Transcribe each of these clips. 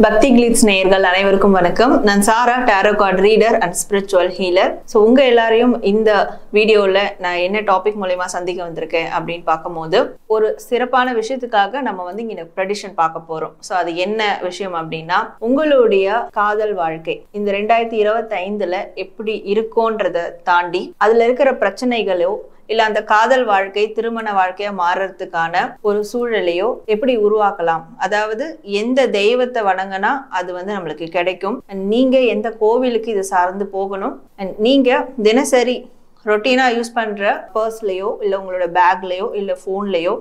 பக்தி கிளிட்ஸ் நேயர்கள் அனைவருக்கும் வணக்கம். நான் Sara, tarot card reader and spiritual healer. So உங்க எல்லாரையும் இந்த வீடியோவில் நான் என்ன டாபிக் மூலமா சந்திக்க வந்திருக்கேன் அப்படின்னு பார்க்கும்போது, ஒரு சிறப்பான விஷயத்துக்காக நம்ம இங்க ப்ரெடிஷன் பார்க்க போறோம். ஸோ அது என்ன விஷயம் அப்படின்னா, உங்களுடைய காதல் வாழ்க்கை இந்த 2025ல எப்படி இருக்கும்ன்றதை தாண்டி அதுல இருக்கிற பிரச்சனைகளோ இல்ல அந்த காதல் வாழ்க்கை திருமண வாழ்க்கையா மாறுறதுக்கான ஒரு சூழலையோ எப்படி உருவாக்கலாம், அதாவது எந்த தெய்வத்தை வணங்கினா அது நம்மளுக்கு கிடைக்கும், நீங்க எந்த கோவிலுக்கு இது சார்ந்து போகணும், நீங்க தினசரி ரொட்டீனா யூஸ் பண்ற பர்ஸ்லயோ இல்ல உங்களோட பேக்லயோ இல்ல போன்லயோ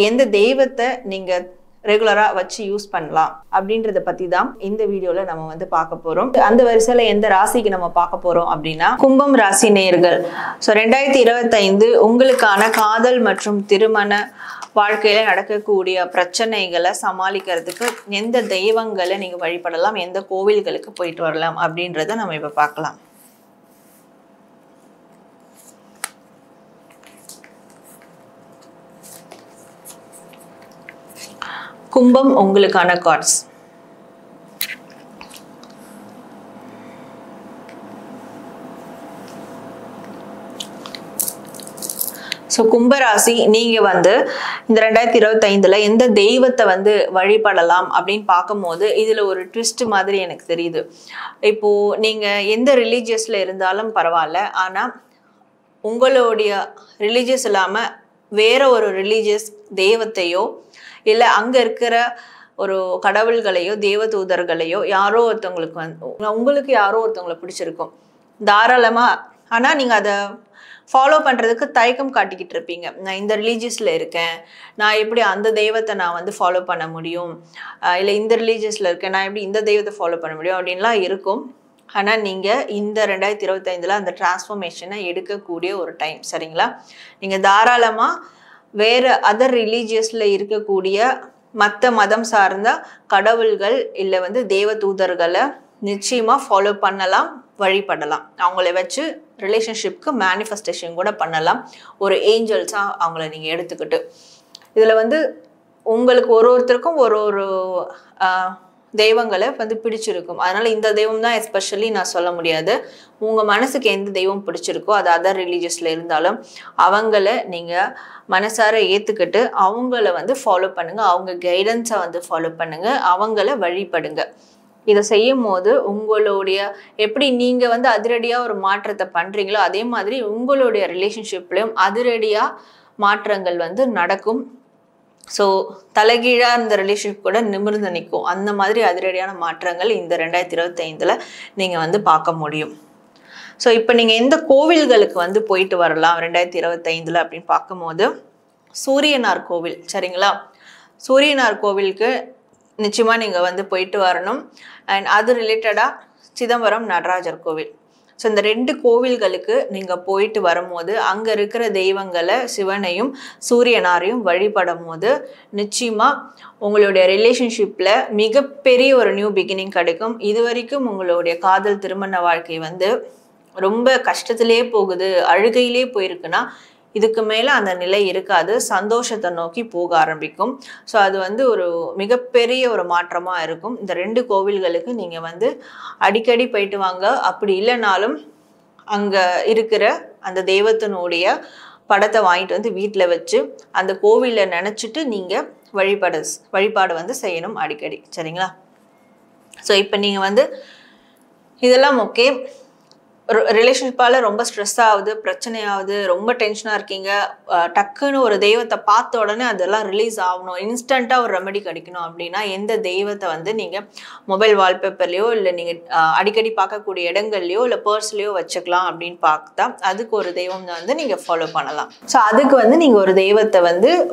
எந்த தெய்வத்தை நீங்க ரெகுலரா வச்சு யூஸ் பண்ணலாம் அப்படின்றத பத்தி தான் இந்த வீடியோல நம்ம பார்க்க போறோம். அந்த வரிசையில எந்த ராசிக்கு நம்ம பார்க்க போறோம் அப்படின்னா, கும்பம் ராசி நேயர்கள். ஸோ 2025 உங்களுக்கான காதல் மற்றும் திருமண வாழ்க்கையில நடக்கக்கூடிய பிரச்சனைகளை சமாளிக்கிறதுக்கு எந்த தெய்வங்களை நீங்க வழிபடலாம், எந்த கோவில்களுக்கு போயிட்டு வரலாம் அப்படின்றத நம்ம இப்ப பார்க்கலாம். கும்பம் உங்களுக்கான கார்ட்ஸ். ஸோ கும்பராசி, நீங்க இந்த 2025ல எந்த தெய்வத்தை வழிபடலாம் அப்படின்னு பார்க்கும்போது இதுல ஒரு ட்விஸ்ட் மாதிரி எனக்கு தெரியுது. இப்போ நீங்க எந்த ரிலீஜியஸ்ல இருந்தாலும் பரவாயில்ல, ஆனா உங்களுடைய ரிலீஜியஸ் இல்லாம வேற ஒரு ரிலீஜியஸ் தெய்வத்தையோ இல்ல அங்க இருக்கிற ஒரு கடவுள்களையோ தேவ தூதர்களையோ யாரோ ஒருத்தவங்களுக்கு உங்களுக்கு யாரோ ஒருத்தவங்களை பிடிச்சிருக்கும் தாராளமா. ஆனா நீங்க அதை ஃபாலோ பண்றதுக்கு தயக்கம் காட்டிக்கிட்டு இருப்பீங்க. நான் இந்த ரிலீஜியஸ்ல இருக்கேன், நான் எப்படி அந்த தெய்வத்தை நான் ஃபாலோ பண்ண முடியும், இல்லை இந்த ரிலீஜியஸ்ல இருக்கேன், நான் எப்படி இந்த தெய்வத்தை ஃபாலோ பண்ண முடியும் அப்படின்லாம் இருக்கும். ஆனா நீங்க இந்த 2025ல அந்த டிரான்ஸ்ஃபர்மேஷனை எடுக்கக்கூடிய ஒரு டைம், சரிங்களா? நீங்க தாராளமா வேற அதர் ரிலீஜியஸ்ல இருக்கக்கூடிய மற்ற மதம் சார்ந்த கடவுள்கள் இல்லை தேவ தூதர்களை நிச்சயமா ஃபாலோ பண்ணலாம், வழிபடலாம். அவங்கள வச்சு ரிலேஷன்ஷிப்க்கு மேனிஃபெஸ்டேஷன் கூட பண்ணலாம், ஒரு ஏஞ்சல்ஸா அவங்கள நீங்க எடுத்துக்கிட்டு. இதுல உங்களுக்கு ஒருத்தருக்கும் ஒரு ஒரு தெய்வங்களை பிடிச்சிருக்கும். அதனால இந்த தெய்வம் தான் எஸ்பெஷலி நான் சொல்ல முடியாது. உங்க மனசுக்கு எந்த தெய்வம் பிடிச்சிருக்கோ, அது அதர் ரிலீஜியஸ்ல இருந்தாலும் அவங்கள நீங்க மனசார ஏத்துக்கிட்டு அவங்கள ஃபாலோ பண்ணுங்க, அவங்க கைடன்ஸை ஃபாலோ பண்ணுங்க, அவங்கள வழிபடுங்க. இதை செய்யும் போது உங்களுடைய எப்படி நீங்க அதிரடியா ஒரு மாற்றத்தை பண்றீங்களோ அதே மாதிரி உங்களுடைய ரிலேஷன்ஷிப்லயும் அதிரடியா மாற்றங்கள் நடக்கும். ஸோ தலைகீழா இந்த ரிலேஷன்ஷிப் கூட நிமிர்ந்து நிற்கும். அந்த மாதிரி அதிரடியான மாற்றங்கள் இந்த 2025ல நீங்க பார்க்க முடியும். ஸோ இப்போ நீங்க எந்த கோவில்களுக்கு போயிட்டு வரலாம் 2025ல அப்படின்னு பார்க்கும்போது, சூரியனார் கோவில், சரிங்களா? சூரியனார் கோவிலுக்கு நிச்சயமா நீங்க போயிட்டு வரணும். அண்ட் அது ரிலேட்டடா சிதம்பரம் நடராஜர் கோவில். ஸோ இந்த 2 கோவில்களுக்கு நீங்க போயிட்டு வரும்போது அங்க இருக்கிற தெய்வங்களை சிவனையும் சூரியனாரையும் வழிபடும் போது நிச்சயமா உங்களுடைய ரிலேஷன்ஷிப்ல மிகப்பெரிய ஒரு நியூ பிகினிங் கிடைக்கும். இது வரைக்கும் உங்களுடைய காதல் திருமண வாழ்க்கை ரொம்ப கஷ்டத்திலே போகுது, அழுகையிலே போயிருக்குன்னா இதுக்கு மேல அந்த நிலை இருக்காது, சந்தோஷத்தை நோக்கி போக ஆரம்பிக்கும். ஸோ அது ஒரு மிகப்பெரிய ஒரு மாற்றமா இருக்கும். இந்த 2 கோவில்களுக்கு நீங்க அடிக்கடி போயிட்டு வாங்க. அப்படி இல்லைனாலும் அங்க இருக்கிற அந்த தெய்வத்தினுடைய படத்தை வாங்கிட்டு வீட்டில் வச்சு அந்த கோவிலை நினைச்சிட்டு நீங்க வழிபாடு செய்யணும் அடிக்கடி, சரிங்களா? ஸோ இப்போ நீங்க இதெல்லாம் ஓகே. ரிலேஷன்ஷிப்பால ரொம்ப ஸ்ட்ரெஸ் ஆகுது, பிரச்சனை ஆகுது, ரொம்ப டென்ஷனா இருக்கீங்க, டக்குன்னு ஒரு தெய்வத்தை பார்த்த உடனே அதெல்லாம் ரிலீஸ் ஆகணும், இன்ஸ்டண்டா ஒரு ரெமெடி கிடைக்கணும் அப்படின்னா எந்த தெய்வத்தை நீங்க மொபைல் வால்பேப்பர்லயோ இல்லை நீங்க அடிக்கடி பார்க்கக்கூடிய இடங்கள்லயோ இல்லை பர்ஸ்லயோ வச்சுக்கலாம் அப்படின்னு பார்த்தா அதுக்கு ஒரு தெய்வம் நீங்க ஃபாலோ பண்ணலாம். ஸோ அதுக்கு நீங்க ஒரு தெய்வத்தை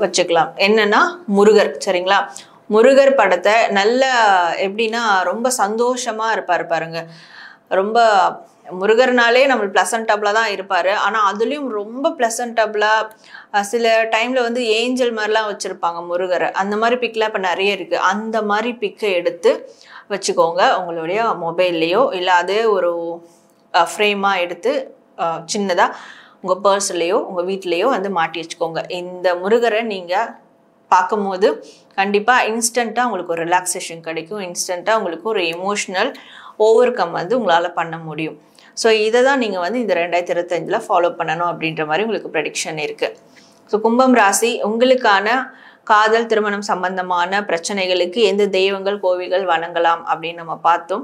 வச்சுக்கலாம். என்னன்னா முருகர், சரிங்களா? முருகர் படத்தை நல்ல எப்படின்னா ரொம்ப சந்தோஷமா இருப்பாரு பாருங்க. ரொம்ப முருகர்னாலே நம்ம பிளசன்டபிளா தான் இருப்பாரு. ஆனா அதுலயும் ரொம்ப பிளசன்டபிளா சில டைம்ல ஏஞ்சல் மாதிரிலாம் வச்சிருப்பாங்க முருகரை. அந்த மாதிரி பிக்லாம் இப்ப நிறைய இருக்கு. அந்த மாதிரி பிக்கை எடுத்து வச்சுக்கோங்க உங்களுடைய மொபைல்லையோ இல்ல அதே ஒரு ஃப்ரேமா எடுத்து சின்னதா உங்க பர்ஸ்லயோ உங்க வீட்லயோ மாட்டி வச்சுக்கோங்க. இந்த முருகரை நீங்க பார்க்கும்போது கண்டிப்பாக இன்ஸ்டண்ட்டாக உங்களுக்கு ஒரு ரிலாக்ஸேஷன் கிடைக்கும், இன்ஸ்டண்ட்டாக உங்களுக்கு ஒரு எமோஷ்னல் ஓவர் கம் வந்து உங்களால் பண்ண முடியும். ஸோ இதை தான் நீங்கள் வந்து இந்த 2025 ஃபாலோ பண்ணணும் அப்படின்ற மாதிரி உங்களுக்கு ப்ரெடிக்ஷன் இருக்குது. ஸோ கும்பம் ராசி, உங்களுக்கான காதல் திருமணம் சம்பந்தமான பிரச்சனைகளுக்கு எந்த தெய்வங்கள் கோவில்கள் வணங்கலாம் அப்படின்னு நம்ம பார்த்தோம்.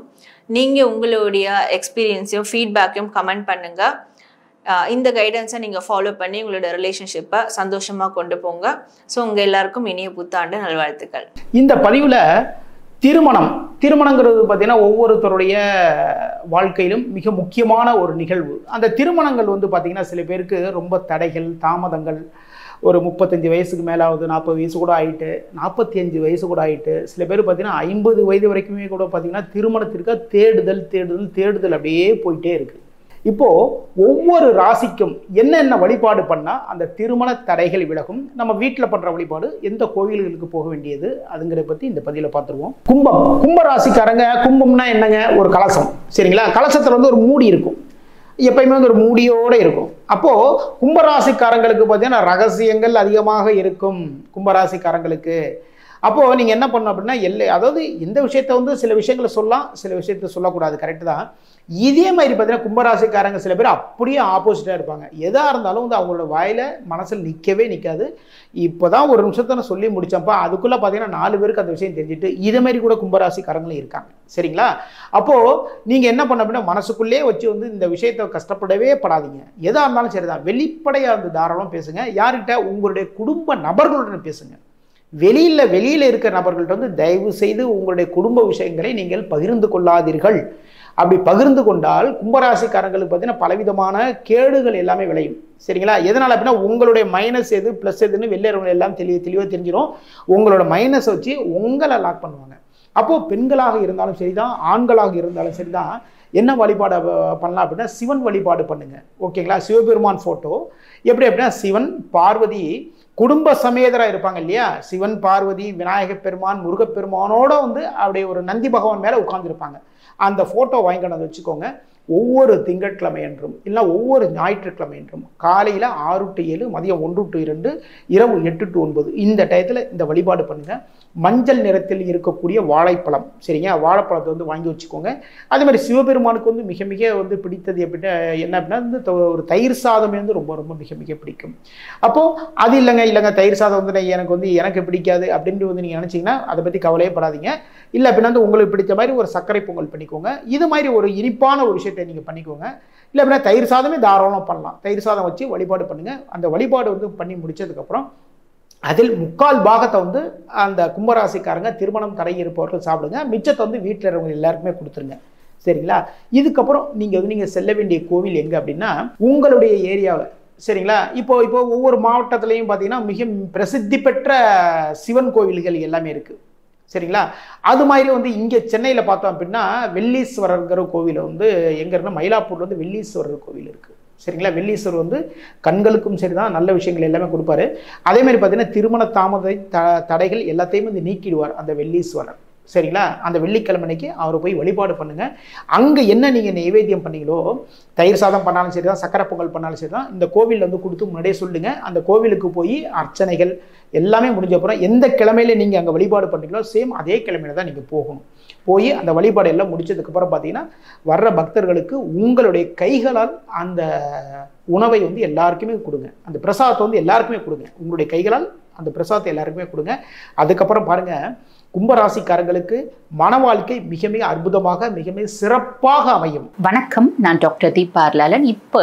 நீங்கள் உங்களுடைய எக்ஸ்பீரியன்ஸையும் ஃபீட்பேக்கையும் கமெண்ட் பண்ணுங்கள். இந்த கைடன்ஸை நீங்கள் ஃபாலோ பண்ணி உங்களோட ரிலேஷன்ஷிப்பை சந்தோஷமாக கொண்டு போங்க. ஸோ உங்கள் எல்லாருக்கும் இனிய புத்தாண்டு நல்வாழ்த்துக்கள். இந்த பதிவில் திருமணங்கிறது பார்த்தீங்கன்னா ஒவ்வொருத்தருடைய வாழ்க்கையிலும் மிக முக்கியமான ஒரு நிகழ்வு. அந்த திருமணங்கள் வந்து பார்த்தீங்கன்னா சில பேருக்கு ரொம்ப தடைகள், தாமதங்கள், ஒரு 35 வயசுக்கு மேலாவது, 40 வயசு கூட ஆகிட்டு, 45 வயசு கூட ஆகிட்டு, சில பேர் பார்த்தீங்கன்னா 50 வயது வரைக்குமே கூட பார்த்தீங்கன்னா திருமணத்திற்கு தேடுதல் அப்படியே போயிட்டே இருக்குது. இப்போது ஒவ்வொரு ராசிக்கும் என்னென்ன வழிபாடு பண்ணால் அந்த திருமண தடைகள் விலகும், நம்ம வீட்டில் பண்ணுற வழிபாடு, எந்த கோவில்களுக்கு போக வேண்டியது, அதுங்கிறத பற்றி இந்த பதிவில் பார்த்துருவோம். கும்ப ராசிக்காரங்க, கும்பம்னா என்னங்க? ஒரு கலசம், சரிங்களா? கலசத்தில் வந்து ஒரு மூடி இருக்கும், எப்பயுமே வந்து ஒரு மூடியோடு இருக்கும். அப்போது கும்பராசிக்காரங்களுக்கு பார்த்தீங்கன்னா ரகசியங்கள் அதிகமாக இருக்கும் கும்பராசிக்காரங்களுக்கு. அப்போது நீங்கள் என்ன பண்ணணும் அப்படின்னா, அதாவது எந்த விஷயத்த வந்து சில விஷயங்களை சொல்லலாம், சில விஷயத்த சொல்லக்கூடாது, கரெக்டு தான். இதே மாதிரி பார்த்தீங்கன்னா கும்பராசிக்காரங்க சில பேர் அப்படியே ஆப்போசிட்டாக இருப்பாங்க. எதாக இருந்தாலும் வந்து அவங்களோட வாயில் மனசில் நிற்கவே நிற்காது. இப்போ தான் ஒரு நிமிஷத்தை நான் சொல்லி முடித்தப்பா, அதுக்குள்ளே பார்த்தீங்கன்னா 4 பேருக்கு அந்த விஷயம் தெரிஞ்சுட்டு இதே மாதிரி கூட கும்பராசிக்காரங்களும் இருக்காங்க, சரிங்களா? அப்போது நீங்கள் என்ன பண்ண அப்படின்னா மனசுக்குள்ளே வச்சு வந்து இந்த விஷயத்தை கஷ்டப்படவே படாதீங்க. எதாக இருந்தாலும் சரி தான், வெளிப்படையாக இருந்து தாராளமாக பேசுங்க. யார்கிட்ட? உங்களுடைய குடும்ப நபர்களுடன் பேசுங்க. வெளியில் இருக்கிற நபர்கள்ட்ட வந்து தயவு செய்து உங்களுடைய குடும்ப விஷயங்களை நீங்கள் பகிர்ந்து கொள்ளாதீர்கள். அப்படி பகிர்ந்து கொண்டால் கும்பராசிக்காரங்களுக்கு பார்த்தீங்கன்னா பலவிதமான கேடுகள் எல்லாமே விளையும், சரிங்களா? எதனால் அப்படின்னா உங்களுடைய மைனஸ் எது ப்ளஸ் எதுன்னு வெளியேறவங்க எல்லாம் தெளிவாக தெரிஞ்சிடும். உங்களோட மைனஸை வச்சு உங்களை லாக் பண்ணுவாங்க. அப்போது பெண்களாக இருந்தாலும் சரி தான், ஆண்களாக இருந்தாலும் சரி தான், என்ன வழிபாடு பண்ணலாம் அப்படின்னா சிவன் வழிபாடு பண்ணுங்க, ஓகேங்களா? சிவபெருமான் ஃபோட்டோ எப்படி அப்படின்னா சிவன் பார்வதி குடும்ப சமேதராக இருப்பாங்க இல்லையா? சிவன் பார்வதி விநாயக பெருமான் முருகப்பெருமானோட வந்து அப்படியே ஒரு நந்தி பகவான் மேலே உட்கார்ந்துருப்பாங்க. அந்த ஃபோட்டோ வாங்கிட்டு வந்து வச்சுக்கோங்க. ஒவ்வொரு திங்கட்கிழமை என்றும் இல்லை ஒவ்வொரு ஞாயிற்றுக்கிழமை என்றும் காலையில் 6 to 7, மதியம் 1 to 2, இரவு 8 to 9 இந்த டயத்தில் இந்த வழிபாடு பண்ணுங்கள். மஞ்சள் நிறத்தில் இருக்கக்கூடிய வாழைப்பழம், சரிங்க? வாழைப்பழத்தை வந்து வாங்கி வச்சுக்கோங்க. அதே மாதிரி சிவபெருமானுக்கு வந்து மிக மிக வந்து பிடித்தது எப்படின்னா என்ன அப்படின்னா வந்து ஒரு தயிர் சாதமே வந்து ரொம்ப ரொம்ப மிக மிக பிடிக்கும். அப்போது அது இல்லைங்க தயிர் சாதம் வந்து எனக்கு பிடிக்காது அப்படின்ட்டு வந்து நீங்கள் நினச்சிங்கன்னா அதை பற்றி கவலையே படாதீங்க. இல்லை அப்படின்னா வந்து உங்களுக்கு பிடித்த மாதிரி ஒரு சர்க்கரை பொங்கல் பண்ணிக்கோங்க. இது மாதிரி ஒரு இனிப்பான ஒரு விஷயத்தை நீங்கள் பண்ணிக்கோங்க. இல்லை அப்படின்னா தயிர் சாதமே தாராளமாக பண்ணலாம். தயிர் சாதம் வச்சு வழிபாடு பண்ணுங்கள். அந்த வழிபாடு வந்து பண்ணி முடிச்சதுக்கப்புறம் அதில் 3/4 பாகத்தை வந்து அந்த கும்பராசிக்காரங்க திருமணம் தடை இருப்பவர்கள் சாப்பிடுங்க. மிச்சத்தை வந்து வீட்டில் இருக்கிறவங்க எல்லாருக்குமே கொடுத்துருங்க, சரிங்களா? இதுக்கப்புறம் நீங்கள் செல்ல வேண்டிய கோவில் எங்கே அப்படின்னா உங்களுடைய ஏரியாவில், சரிங்களா? இப்போ ஒவ்வொரு மாவட்டத்துலேயும் பார்த்தீங்கன்னா மிக பிரசித்தி பெற்ற சிவன் கோவில்கள் எல்லாமே இருக்குது, சரிங்களா? அது மாதிரி வந்து இங்கே சென்னையில் பார்த்தோம் அப்படின்னா வெள்ளீஸ்வரர்ங்கிற கோவில் வந்து எங்கே இருக்குன்னா மயிலாப்பூரில் வந்து வெள்ளீஸ்வரர் கோவில் இருக்குது, சரிங்களா? வெள்ளீஸ்வரர் வந்து கண்களுக்கும் சரி தான் நல்ல விஷயங்கள் எல்லாமே கொடுப்பாரு. அதே மாதிரி பார்த்தீங்கன்னா திருமண தடைகள் எல்லாத்தையும் வந்து நீக்கிடுவார் அந்த வெள்ளீஸ்வரர், சரிங்களா? அந்த வெள்ளிக்கிழமைக்கு அவரை போய் வழிபாடு பண்ணுங்க. அங்கே என்ன நீங்கள் நைவேத்தியம் பண்ணீங்களோ, தயிர் சாதம் பண்ணாலும் சரி தான், சக்கரை பொங்கல் பண்ணாலும் சரி தான், இந்த கோவிலில் வந்து கொடுத்து முன்னாடியே சொல்லுங்க. அந்த கோவிலுக்கு போய் அர்ச்சனைகள் எல்லாமே முடிஞ்ச அப்புறம் எந்த கிழமையில நீங்கள் அங்கே வழிபாடு பண்ணீங்களோ சேம் அதே கிழமையில தான் நீங்கள் போகணும். போய் அந்த வழிபாடு எல்லாம் முடிச்சதுக்கப்புறம் பார்த்தீங்கன்னா வர்ற பக்தர்களுக்கு உங்களுடைய கைகளால் அந்த உணவை வந்து எல்லாருக்குமே கொடுங்க. அந்த பிரசாதத்தை வந்து எல்லாருக்குமே கொடுங்க. உங்களுடைய கைகளால் அந்த பிரசாதத்தை எல்லாருக்குமே கொடுங்க. அதுக்கப்புறம் பாருங்க, கும்பராசிக்காரங்களுக்கு மன வாழ்க்கை மிக மிக அற்புதமாக மிக மிக சிறப்பாக அமையும். வணக்கம், நான் டாக்டர் தீபா அர்லாலன். இப்போ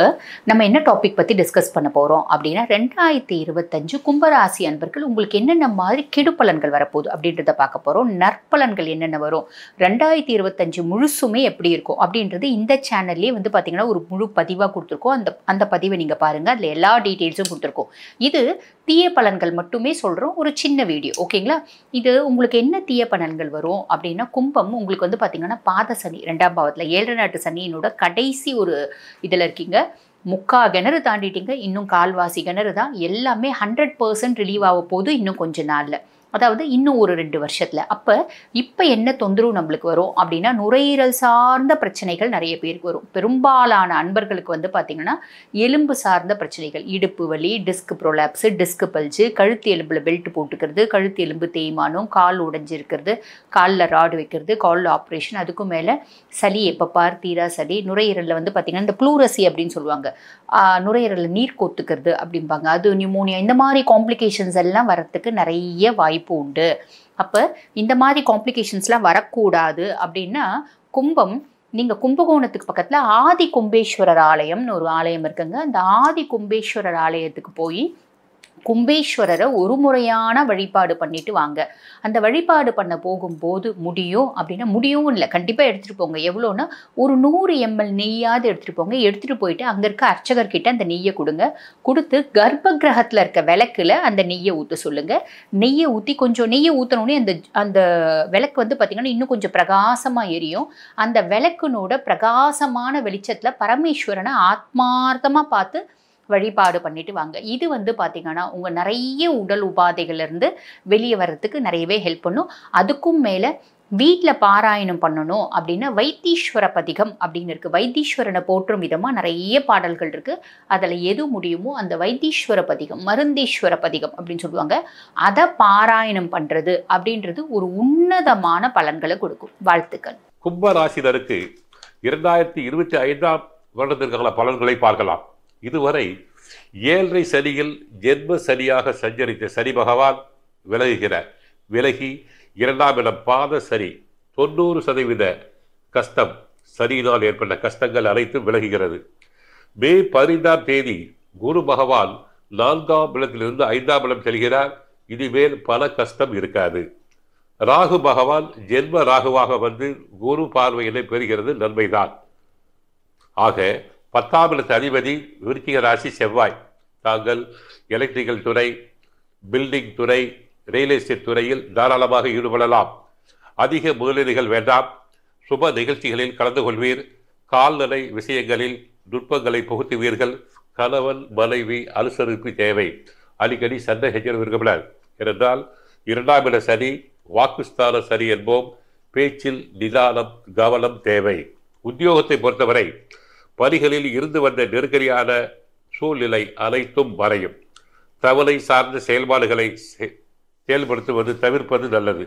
நம்ம என்ன டாபிக் பற்றி டிஸ்கஸ் பண்ண போகிறோம் அப்படின்னா 2025 கும்பராசி அன்பர்கள் உங்களுக்கு என்னென்ன மாதிரி கெடுபலன்கள் வரப்போகுது அப்படின்றத பார்க்க போகிறோம். நற்பலன்கள் என்னென்ன வரும், 2025 முழுசுமே எப்படி இருக்கும் அப்படின்றது இந்த சேனல்லே வந்து பார்த்திங்கன்னா ஒரு முழு பதிவாக கொடுத்துருக்கோம். அந்த பதிவை நீங்கள் பாருங்கள், அதில் எல்லா டீட்டெயில்ஸும் கொடுத்துருக்கோம். இது தீய பலன்கள் மட்டுமே சொல்கிறோம், ஒரு சின்ன வீடியோ, ஓகேங்களா? இது உங்களுக்கு என்ன தீய பலன்கள் வரும் அப்படின்னா, கும்பம் உங்களுக்கு வந்து பார்த்திங்கன்னா பாத சனி 2ஆம் பாவத்தில் 7 நாட்டு சனியினோட கடைசி ஒரு இதில் இருக்கீங்க. 3/4 கிணறு தாண்டிட்டீங்க, இன்னும் கால்வாசி கிணறு தான். எல்லாமே 100% ரிலீவ் ஆக போகுது இன்னும் கொஞ்ச நாளில். அதாவது இன்னும் ஒரு 2 வருஷத்துல. அப்போ இப்போ என்ன தொந்தரவு நம்மளுக்கு வரும் அப்படின்னா, நுரையீரல் சார்ந்த பிரச்சனைகள் நிறைய பேருக்கு வரும். பெரும்பாலான அன்பர்களுக்கு வந்து பார்த்திங்கன்னா எலும்பு சார்ந்த பிரச்சனைகள், இடுப்பு வலி, டிஸ்க் ப்ரோலாப்ஸு, டிஸ்க் பல்ஜு, கழுத்து எலும்பில் பெல்ட் போட்டுக்கிறது, கழுத்து எலும்பு தேய்மானம், கால் உடைஞ்சிருக்கிறது, காலில் ராடு வைக்கிறது, காலில் ஆப்ரேஷன், அதுக்கும் மேலே சளி, எப்போ பார் தீரா சளி, நுரையீரலில் வந்து பார்த்திங்கன்னா இந்த ப்ளூரசி அப்படின்னு சொல்லுவாங்க, நுரையீரலில் நீர் கொத்துக்கிறது அப்படிம்பாங்க, அது நியூமோனியா, இந்த மாதிரி காம்ப்ளிகேஷன்ஸ் எல்லாம் வரத்துக்கு நிறைய வாய்ப்பு உண்டு. அப்போ இந்த மாதிரி காம்ப்ளிகேஷன்ஸ்லாம் வரக்கூடாது அப்படின்னா, கும்பம், நீங்கள் கும்பகோணத்துக்கு பக்கத்தில் ஆதி கும்பேஸ்வரர் ஆலயம்னு ஒரு ஆலயம் இருக்குங்க. அந்த ஆதி கும்பேஸ்வரர் ஆலயத்துக்கு போய் கும்பேஸ்வரரை ஒரு முறையான வழிபாடு பண்ணிட்டு வாங்க. அந்த வழிபாடு பண்ண போகும்போது முடியும் அப்படின்னா, முடியும் இல்லை, கண்டிப்பாக எடுத்துகிட்டு போங்க. எவ்வளோன்னா ஒரு 100 ml நெய்யாவது எடுத்துகிட்டு போங்க. எடுத்துகிட்டு போயிட்டு அங்கே இருக்க அர்ச்சகர்கிட்ட அந்த நெய்யை கொடுங்க. கொடுத்து கர்ப்ப கிரகத்தில் இருக்க விளக்கில் அந்த நெய்யை ஊற்ற சொல்லுங்கள். நெய்யை ஊற்றி கொஞ்சம் நெய்யை ஊற்றினோடனே அந்த விளக்கு வந்து பார்த்திங்கன்னா இன்னும் கொஞ்சம் பிரகாசமாக எரியும். அந்த விளக்குனோட பிரகாசமான வெளிச்சத்தில் பரமேஸ்வரனை ஆத்மார்த்தமாக பார்த்து வழிபாடு பண்ணிட்டு வாங்க. இது வந்து பார்த்திங்கன்னா உங்கள் நிறைய உடல் உபாதைகள்லேருந்து வெளியே வர்றதுக்கு நிறையவே ஹெல்ப் பண்ணும். அதுக்கும் மேலே வீட்டில் பாராயணம் பண்ணணும் அப்படின்னா வைத்தீஸ்வர பதிகம் அப்படின்னு இருக்குது. வைத்தீஸ்வரனை போற்றும் விதமாக நிறைய பாடல்கள் இருக்குது. அதில் எது முடியுமோ அந்த வைத்தீஸ்வர பதிகம், மருந்தீஸ்வர பதிகம் அப்படின்னு சொல்லுவாங்க, அதை பாராயணம் பண்ணுறது அப்படின்றது ஒரு உன்னதமான பலன்களை கொடுக்கும். வாழ்த்துக்கள். கும்பராசினருக்கு 2025ஆம் வருடத்திற்கான பலன்களை பார்க்கலாம். இதுவரை 7.5 சனியில் ஜென்ம சனியாக சஞ்சரித்த சனி பகவான் விலகி 2ஆம் இடம் பாத சனி 90% கஷ்டம், சனியினால் ஏற்பட்ட கஷ்டங்கள் அனைத்தும் விலகுகிறது. மே 15ஆம் தேதி குரு பகவான் 4ஆம் இடத்திலிருந்து 5ஆம் இடம் செல்கிறார். இனிமேல் பல கஷ்டம் இருக்காது. ராகு பகவான் ஜென்ம ராகுவாக வந்து குரு பார்வையினை பெறுகிறது, நன்மைதான். ஆக 10ஆம் இடத்து அதிபதி விருச்சிக ராசி செவ்வாய். தாங்கள் எலக்ட்ரிக்கல் துறை, பில்டிங் துறை, ரியல் எஸ்டேட் துறையில் தாராளமாக ஈடுபடலாம். அதிக முதலீடுகள் வேண்டாம். சுப நிகழ்ச்சிகளில் கலந்து கொள்வீர். கால்நடை விஷயங்களில் நுட்பங்களை புகுத்துவீர்கள். கணவன் மனைவி அனுசரிப்பு தேவை. அடிக்கடி சண்டை ஹெச்சரிக்கை இருக்கக்கூடாது. ஏனென்றால் 2ஆம் இட சனி வாக்குஸ்தான சனி என்போம். பேச்சில் நிதானம், கவனம் தேவை. உத்தியோகத்தை பொறுத்தவரை பணிகளில் இருந்து வந்த நெருக்கடியான சூழ்நிலை அனைத்தும் மறையும். தவளை சார்ந்த செயல்பாடுகளை செயல்படுத்துவது தவிர்ப்பது நல்லது.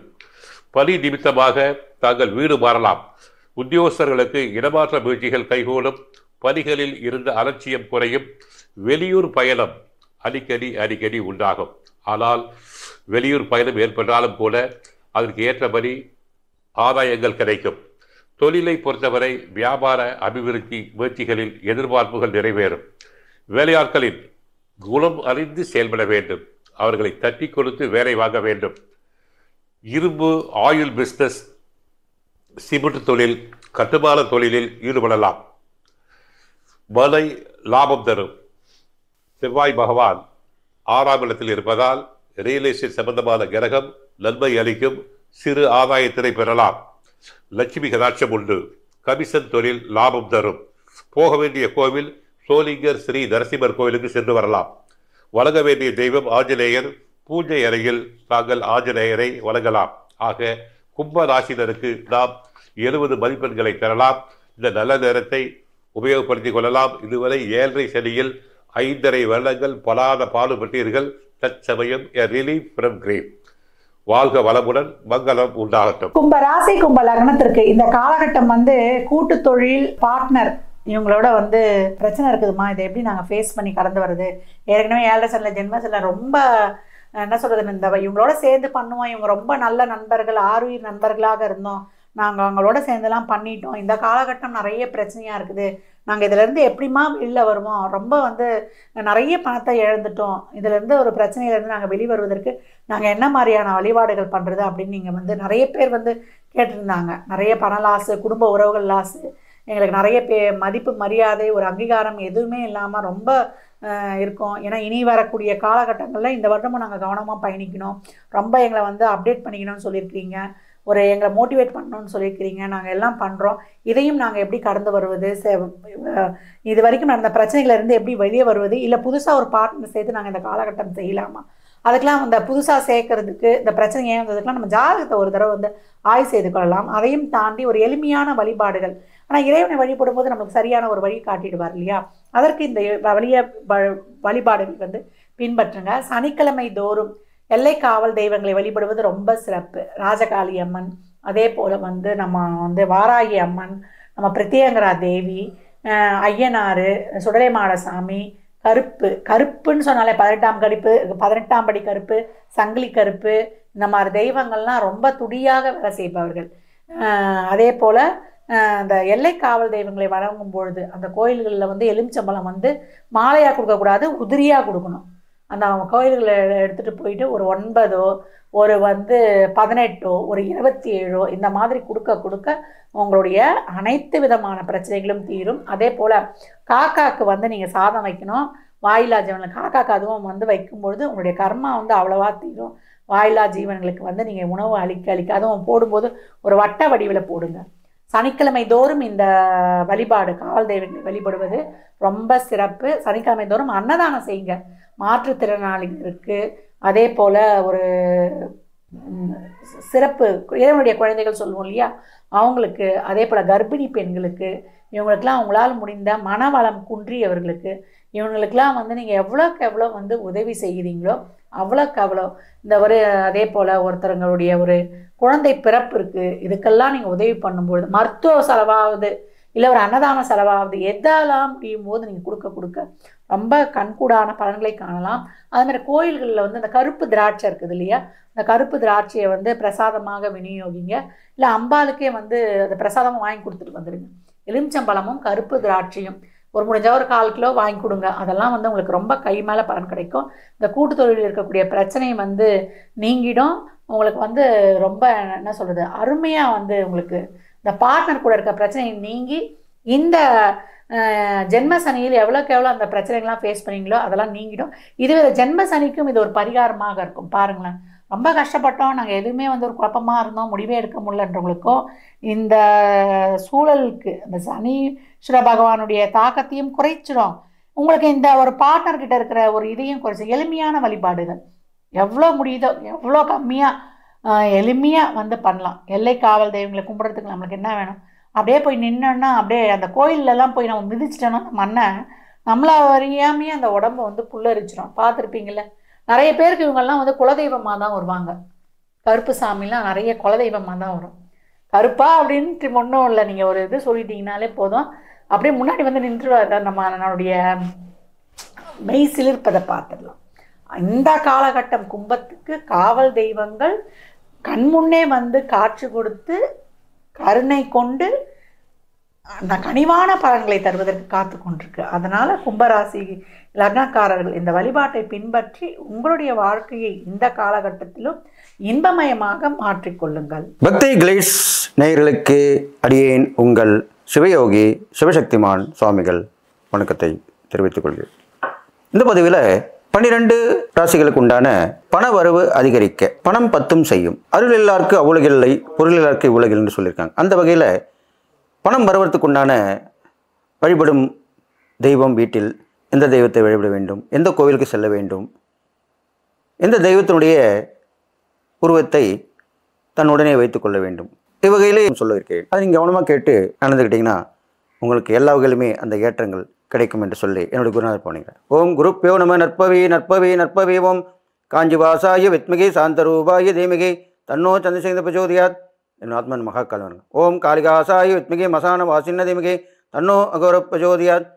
பணி நிமித்தமாக தாங்கள் வீடு மாறலாம். உத்தியோகஸ்தர்களுக்கு இடமாற்ற முயற்சிகள் கைகூடும். பணிகளில் இருந்த அலட்சியம் குறையும். வெளியூர் பயணம் அடிக்கடி உண்டாகும். ஆனால் வெளியூர் பயணம் ஏற்பட்டாலும் கூட அதற்கு ஏற்றபடி ஆதாயங்கள் கிடைக்கும். தொழிலை பொறுத்தவரை வியாபார அபிவிருத்தி முயற்சிகளில் எதிர்பார்ப்புகள் நிறைவேறும். வேலையாட்களின் குணம் அறிந்து செயல்பட வேண்டும். அவர்களை தட்டி கொடுத்து வேலை வாங்க வேண்டும். இரும்பு, ஆயில் பிஸ்னஸ், சிமெண்ட் தொழில், கட்டுமான தொழிலில் ஈடுபடலாம். மனை லாபம் தரும். செவ்வாய் பகவான் 6ஆம் இடத்தில் இருப்பதால் ரியல் எஸ்டேட் சம்பந்தமான கிரகம் நன்மை அளிக்கும். சிறு ஆதாயத்தினை பெறலாம். லட்சுமி கடாட்சம் உண்டு. கமிஷன் தொழில் லாபம் தரும். போக வேண்டிய கோவில் சோளிங்கர் ஸ்ரீ நரசிம்மர் கோவிலுக்கு சென்று வரலாம். வணங்க வேண்டிய தெய்வம் ஆஞ்சநேயர். பூஜை அறையில் தாங்கள் ஆஞ்சநேயரை வணங்கலாம். ஆக கும்ப ராசினருக்கு நாம் 70 மதிப்பெண்களை பெறலாம். இந்த நல்ல நேரத்தை உபயோகப்படுத்திக் கொள்ளலாம். இதுவரை 7.5 சனியில் 5.5 வருடங்கள் பலான பாடுபட்டீர்கள். தற்சமயம் a relief from grief. வாழ்க வளமுடன், மங்களம் உண்டாகட்டும். கும்ப ராசி கும்ப லக்னத்திற்கு இந்த காலகட்டம் வந்து கூட்டு தொழில், பார்ட்னர் இவங்களோட வந்து பிரச்சனை இருக்குதுமா, இதை எப்படி நாங்கள் ஃபேஸ் பண்ணி கடந்து வருது. ஏற்கனவே 7.5 சனியில் ஜென்ம சனியில் ரொம்ப என்ன சொல்கிறது, இந்த இவங்களோட சேர்ந்து பண்ணுவோம், இவங்க ரொம்ப நல்ல நண்பர்கள், ஆறுயிர் நண்பர்களாக இருந்தோம், நாங்கள் அவங்களோட சேர்ந்துலாம் பண்ணிட்டோம், இந்த காலகட்டம் நிறைய பிரச்சனையாக இருக்குது, நாங்கள் இதிலேருந்து எப்படிமா வெளில வருவோம், ரொம்ப வந்து நிறைய பணத்தை இழந்துட்டோம், இதிலேருந்து ஒரு பிரச்சனையிலேருந்து நாங்கள் வெளிவருவதற்கு நாங்கள் என்ன மாதிரியான வழிபாடுகள் பண்ணுறது அப்படின்னு நீங்கள் வந்து நிறைய பேர் வந்து கேட்டிருந்தாங்க. நிறைய பண லாஸு, குடும்ப உறவுகள் லாஸு, எங்களுக்கு நிறைய மதிப்பு, மரியாதை, ஒரு அங்கீகாரம் எதுவுமே இல்லாமல் ரொம்ப இருக்கும். ஏன்னா இனி வரக்கூடிய காலகட்டங்களில் இந்த வருடமும் நாங்கள் கவனமாக பயணிக்கணும், ரொம்ப எங்களை வந்து அப்டேட் பண்ணிக்கணும்னு சொல்லியிருக்கிறீங்க, ஒரு எங்களை மோட்டிவேட் பண்ணணும்னு சொல்லியிருக்கிறீங்க. நாங்கள் எல்லாம் பண்ணுறோம். இதையும் நாங்கள் எப்படி கடந்து வருவது, இது வரைக்கும் நடந்த பிரச்சனைகளிலிருந்து எப்படி வெளியே வருவது, இல்லை புதுசாக ஒரு பார்ட்னர் சேர்த்து நாங்கள் இந்த காலகட்டம் செய்யலாமா அதுக்கெல்லாம் அந்த புதுசாக சேர்க்கறதுக்கு இந்த பிரச்சனை ஏன் வந்ததுக்கெல்லாம் நம்ம ஜாதகத்தை ஒரு தடவை வந்து ஆய்வு செய்து கொள்ளலாம். அதையும் தாண்டி ஒரு எளிமையான வழிபாடுகள், ஆனால் இறைவனை வழிபடும் போது நமக்கு சரியான ஒரு வழி காட்டிடுவார் இல்லையா, அதற்கு இந்த வழிபாடுகள் வந்து பின்பற்றுங்க. சனிக்கிழமை தோறும் எல்லை காவல் தெய்வங்களை வழிபடுவது ரொம்ப சிறப்பு. ராஜகாளி அம்மன், அதே போல் வந்து நம்ம வந்து வாராகி அம்மன், நம்ம பிரத்யங்கரா தேவி, ஐயனார், சுடலைமாட சாமி, கருப்புன்னு சொன்னாலே 18ஆம் படி கருப்பு, சங்கிலி கருப்பு, இந்த மாதிரி தெய்வங்கள்லாம் ரொம்ப துடியாக வேலை செய்பவர்கள். அதே போல் அந்த எல்லை காவல் தெய்வங்களை வழங்கும் பொழுது அந்த கோயில்களில் வந்து எலுமிச்சம்பழம் வந்து மாலையாக கொடுக்கக்கூடாது, உதிரியாக கொடுக்கணும். அந்த கோயில்களை எடுத்துகிட்டு போயிட்டு ஒரு 9 ஒரு வந்து 18 ஒரு 27 இந்த மாதிரி கொடுக்க உங்களுடைய அனைத்து விதமான பிரச்சனைகளும் தீரும். அதே போல் காக்காக்கு வந்து நீங்கள் சாதம் வைக்கணும். வாயிலா ஜீவனில் காக்காக்கு அதுவும் வந்து வைக்கும்பொழுது உங்களுடைய கர்மா வந்து அவ்வளவா தீரும். வாயிலா ஜீவன்களுக்கு வந்து நீங்கள் உணவு அளிக்க அதுவும் போடும்போது ஒரு வட்ட வடிவில் போடுங்க. சனிக்கிழமை தோறும் இந்த வழிபாடு காவல் தெய்வங்களை வழிபடுவது ரொம்ப சிறப்பு. சனிக்கிழமை தோறும் அன்னதானம் செய்யுங்க மாற்றுத்திறனாளிகளுக்கு. அதே போல் ஒரு சிறப்பு இறைவனுடைய குழந்தைகள் சொல்லுவோம் இல்லையா, அவங்களுக்கு, அதே போல் கர்ப்பிணி பெண்களுக்கு, இவங்களுக்கெல்லாம் அவங்களால் முடிந்த மனவளம் குன்றியவர்களுக்கு, இவங்களுக்கெல்லாம் வந்து நீங்கள் எவ்வளோக்கு எவ்வளோ வந்து உதவி செய்கிறீங்களோ அவ்வளோக்கு அவ்வளோ இந்த ஒரு அதே போல் ஒருத்தருங்களுடைய ஒரு குழந்தை பிறப்பு இருக்குது, இதுக்கெல்லாம் நீங்கள் உதவி பண்ணும்பொழுது மருத்துவ செலவாகுது இல்லை ஒரு அன்னதான செலவாகுது, எதாலாம் முடியும் போது நீங்கள் கொடுக்க ரொம்ப கண்கூடான பலன்களை காணலாம். அதுமாதிரி கோயில்களில் வந்து அந்த கருப்பு திராட்சை இருக்குது இல்லையா, அந்த கருப்பு திராட்சையை வந்து பிரசாதமாக விநியோகிங்க. இல்லை அம்பாளுக்கே வந்து அந்த பிரசாதமாக வாங்கி கொடுத்துட்டு வந்துடுங்க. எலுமிச்சம்பழமும் கருப்பு திராட்சையும் ஒரு முடிஞ்சால் ஒரு 1/4 கிலோ வாங்கி கொடுங்க. அதெல்லாம் வந்து உங்களுக்கு ரொம்ப கை மேலே பலன் கிடைக்கும். இந்த கூட்டு தொழிலில் இருக்கக்கூடிய பிரச்சனை வந்து நீங்கிடும். உங்களுக்கு வந்து ரொம்ப என்ன சொல்கிறது, அருமையாக வந்து உங்களுக்கு இந்த பார்ட்னர் கூட இருக்க பிரச்சனை நீங்கி இந்த ஜென்ம சனியில் எவ்வளோக்கு எவ்வளோ அந்த பிரச்சனைகள்லாம் ஃபேஸ் பண்ணீங்களோ அதெல்லாம் நீங்கிடும். இதுவே ஜென்ம சனிக்கும் இது ஒரு பரிகாரமாக இருக்கும். பாருங்களேன், ரொம்ப கஷ்டப்பட்டோம், நாங்கள் எதுவுமே வந்து ஒரு குழப்பமாக இருந்தோம், முடிவே எடுக்க முடியலன்றவங்களுக்கும் இந்த சூழலுக்கு அந்த சனீஸ்வர பகவானுடைய தாக்கத்தையும் குறைச்சிடும். உங்களுக்கு இந்த ஒரு பார்ட்னர்கிட்ட இருக்கிற ஒரு இதையும் குறைச்சி எளிமையான வழிபாடுகள் எவ்வளோ முடியுதோ எவ்வளோ கம்மியாக எளிமையாக வந்து பண்ணலாம். எல்லை காவல் தெய்வங்களை கும்பிட்றதுக்கு நம்மளுக்கு என்ன வேணும், அப்படியே போய் நின்னோன்னா அப்படியே அந்த கோயிலெல்லாம் போய் நம்ம மிதிச்சிட்டோன்னா மண்ணை நம்மளை அறியாமையே அந்த உடம்பை வந்து புல்லரிச்சிடும். பார்த்துருப்பீங்கள, நிறைய பேருக்கு இவங்கெல்லாம் வந்து குலதெய்வமாக தான் வருவாங்க. கருப்பு சாமிலாம் நிறைய குலதெய்வமாக தான் வரும். கருப்பா அப்படின்ட்டு ஒன்றும் இல்லை, நீங்கள் ஒரு இது சொல்லிட்டீங்கனாலே போதும், அப்படியே முன்னாடி வந்து நின்றுவார். நம்மளுடைய மெய் சிலிர்ப்பதை பார்த்துடலாம். இந்த காலகட்டம் கும்பத்துக்கு காவல் தெய்வங்கள் கண்முன்னே வந்து காட்சி கொடுத்து கருணை கொண்டு அந்த கனிவான பலன்களை தருவதற்கு காத்து கொண்டிருக்கு. அதனால் கும்பராசி லக்னக்காரர்கள் இந்த வழிபாட்டை பின்பற்றி உங்களுடைய வாழ்க்கையை இந்த காலகட்டத்திலும் இன்பமயமாக மாற்றிக்கொள்ளுங்கள். பக்தி கிளேஸ் நேயர்களுக்கு அடியேன் உங்கள் சிவயோகி சிவசக்திமான் சுவாமிகள் வணக்கத்தை தெரிவித்துக் கொள்கிறேன். இந்த பதிவில் 12 ராசிகளுக்கு உண்டான பண வரவு அதிகரிக்க பணம் 10 செய்யும். அருள் எல்லாருக்கு அவ்வுலகில்லை, பொருள் எல்லாருக்கு இவ்வுலகில் என்று சொல்லியிருக்காங்க. அந்த வகையில் பணம் வருவதற்கு உண்டான வழிபடும் தெய்வம், வீட்டில் எந்த தெய்வத்தை வழிபட வேண்டும், எந்த கோவிலுக்கு செல்ல வேண்டும், எந்த தெய்வத்தினுடைய உருவத்தை தன்னுடனே வைத்துக் கொள்ள வேண்டும், இவ்வகையிலே சொல்ல இருக்கிறேன். அதை நீங்கள் கவனமாக கேட்டு நடந்துக்கிட்டிங்கன்னா உங்களுக்கு எல்லா வகையிலுமே அந்த ஏற்றங்கள் கிடைக்கும் என்று சொல்லி என்னுடைய குருநாதர் போனீங்க. ஓம் குருப்பியோ நம நற்பவி நற்பவி நற்பவி ஓம் காஞ்சிவாசாய வித்மகி சாந்தரூபாய தீமகி தன்னோ சந்திரசேகர பிரச்சோதியாத் என் ஆத்மன் மகாகால். ஓம் காளிகாசாய வித்மகி மசான வாசின்ன தீமகி தன்னோ அகோர பிரச்சோதியாத்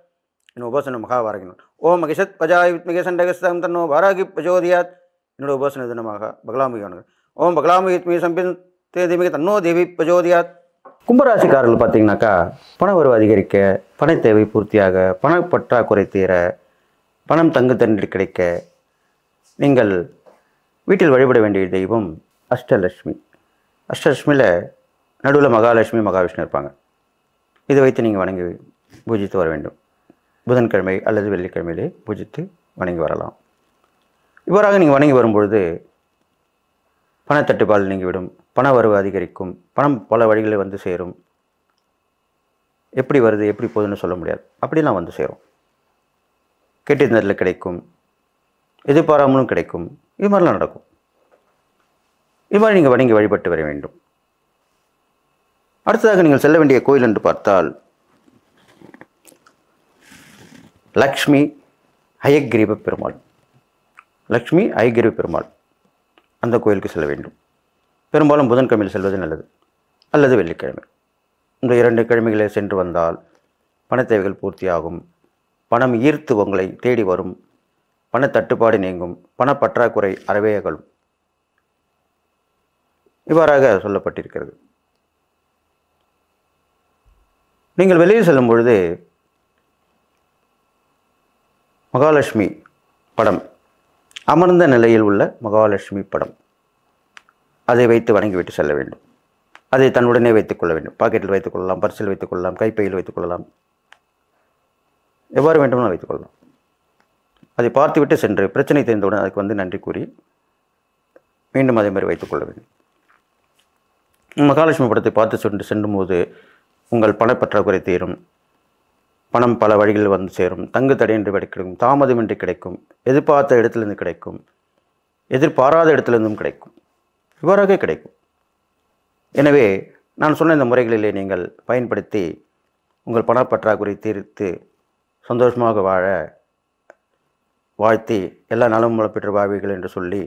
என் உபாசன மகாவாரகின். ஓம் மகிஷத் பஜாய வித்மகி சண்டகஸ்தம் தன்னோ வாராகி பிரச்சோதியாத் என்னோட உபாசன தினமாக பகலாமுகி. ஓம் பகலாமுகி வித்மகி சம்பின் தீமகி தன்னோ தேவி பிரச்சோதியாத். கும்பராசிக்காரர்கள் பார்த்தீங்கன்னாக்கா பண வரவு அதிகரிக்க, பண தேவை பூர்த்தியாக, பண பற்றாக்குறை தீர, பணம் தங்கு தண்ணீர் கிடைக்க நீங்கள் வீட்டில் வழிபட வேண்டிய தெய்வம் அஷ்டலட்சுமி. அஷ்டலட்சுமியில் நடுவில் மகாலட்சுமி மகாவிஷ்ணு இருப்பாங்க. இதை வைத்து நீங்கள் வணங்கி பூஜித்து வர வேண்டும். புதன்கிழமை அல்லது வெள்ளிக்கிழமையிலே பூஜித்து வணங்கி வரலாம். இவ்வாறாக நீங்கள் வணங்கி வரும்பொழுது பணத்தட்டுப்பாடு நீங்கிவிடும், பண வரவு அதிகரிக்கும், பணம் பல வழிகளில் வந்து சேரும். எப்படி வருது எப்படி போகுதுன்னு சொல்ல முடியாது, அப்படிலாம் வந்து சேரும். கேட்டிருந்ததில் கிடைக்கும். எதிர்பாராமலும் கிடைக்கும். இது மாதிரிலாம் நடக்கும். இது மாதிரி நீங்கள் வணங்கி வழிபட்டு வர வேண்டும். அடுத்ததாக நீங்கள் செல்ல வேண்டிய கோயில் என்று பார்த்தால் லக்ஷ்மி ஹயக்ரீவ பெருமாள். லக்ஷ்மி ஹயக்ரீவ பெருமாள் அந்த கோயிலுக்கு செல்ல வேண்டும். பெரும்பாலும் புதன்கிழமையில் செல்வது நல்லது, அல்லது வெள்ளிக்கிழமை. இந்த 2 கிழமைகளை சென்று வந்தால் பண தேவைகள் பூர்த்தியாகும், பணம் ஈர்த்து உங்களை தேடி வரும், பண தட்டுப்பாடு நீங்கும், பணப்பற்றாக்குறை அறவே அகலும். இவ்வாறாக சொல்லப்பட்டிருக்கிறது. நீங்கள் வெளியில் செல்லும் பொழுது மகாலட்சுமி படம், அமர்ந்த நிலையில் உள்ள மகாலட்சுமி படம், அதை வைத்து வணங்கிவிட்டு செல்ல வேண்டும். அதை தன்னுடனே வைத்துக்கொள்ள வேண்டும். பாக்கெட்டில் வைத்துக்கொள்ளலாம், பர்சில் வைத்துக்கொள்ளலாம், கைப்பையில் வைத்துக்கொள்ளலாம், எவ்வாறு வேண்டுமானால் வைத்துக்கொள்ளலாம். அதை பார்த்துவிட்டு சென்று பிரச்சனை தெரிந்தவுடன் அதுக்கு வந்து நன்றி கூறி மீண்டும் அதே மாதிரி வைத்துக்கொள்ள வேண்டும். மகாலட்சுமி படத்தை பார்த்து செல்லும்போது உங்கள் பணப்பற்றாக்குறை தீரும், பணம் பல வழிகளில் வந்து சேரும், தங்கு தடையின்றி கிடைக்கும், தாமதமின்றி கிடைக்கும், எதிர்பார்த்த இடத்திலிருந்து கிடைக்கும், எதிர்பாராத இடத்திலிருந்தும் கிடைக்கும், இவ்வாறாக கிடைக்கும். எனவே நான் சொன்ன இந்த முறைகளிலே நீங்கள் பயன்படுத்தி உங்கள் பணப்பற்றாக்குறை தீர்த்து சந்தோஷமாக வாழ வாழ்த்தி எல்லா நலமும் பெற்று வாழ்வீர்கள் என்று சொல்லி